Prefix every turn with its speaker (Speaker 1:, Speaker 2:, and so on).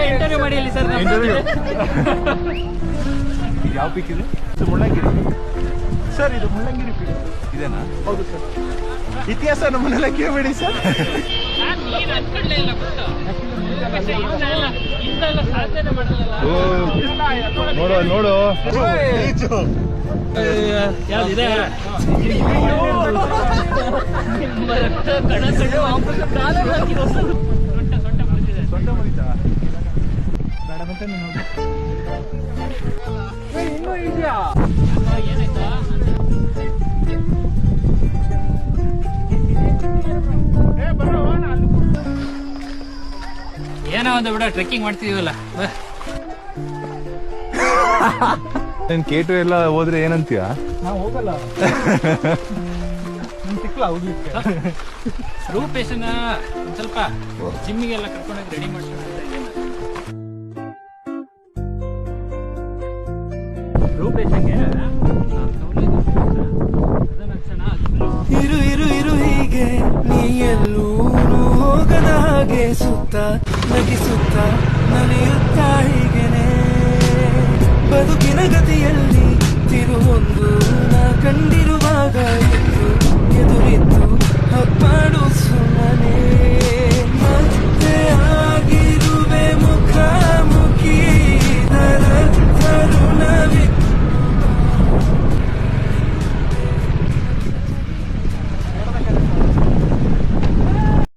Speaker 1: Interview ಮಾಡಿ sir.
Speaker 2: ಯಾವ ಪಿಕ್ ಇದು? ಮುಳ್ಳಂಗಿರಿ ಸರ್. ಇದು ಮುಳ್ಳಂಗಿರಿ ಪಿಕ್ ಇದೇನಾ? ಹೌದು ಸರ್. ಇತಿಹಾಸ ನಮ್ಮನ್ನೆಲ್ಲ ಕೇಳಬೇಡಿ ಸರ್. ನೋಡು ನೋಡು
Speaker 1: ಯಾವ್ದಿದೆ ಇನ್ನೂ ಇದೆಯಾ? ಏನಾಯ್ತಾ? ಏನೋ ಒಂದು ಬಿಡ, ಟ್ರೆಕ್ಕಿಂಗ್ ಮಾಡ್ತಿದೀವಲ್ಲ.
Speaker 2: ನೀನ್ ಕೇಟು ಎಲ್ಲ ಹೋದ್ರೆ ಏನಂತೀಯ?
Speaker 3: ಹೋಗಲ್ಲ. ಸಿಕ್ಲಾ ಹೋಗ್ಲಿಕ್ಕೆ?
Speaker 1: ರೂಪೇಶನ ಒಂದ್ ಸ್ವಲ್ಪ ಜಿಮ್ಮಿಗೆಲ್ಲ ಕರ್ಕೊಂಡೋಗಿ ರೆಡಿ ಮಾಡ್ಕೊಂಡು ರೂಪೇಶಂಗೆ
Speaker 4: ಇರು ಇರು ಇರು ಹೀಗೆ ನೀ ಎಲ್ಲೂ ಹೋಗದ ಹಾಗೆ ಸುತ್ತ ನಗಿಸುತ್ತ ನಲಿಯುತ್ತ ಹೀಗೆನೆ ಬದುಕಿನ ಗತಿಯಲ್ಲಿ ತಿರುವೊಂದು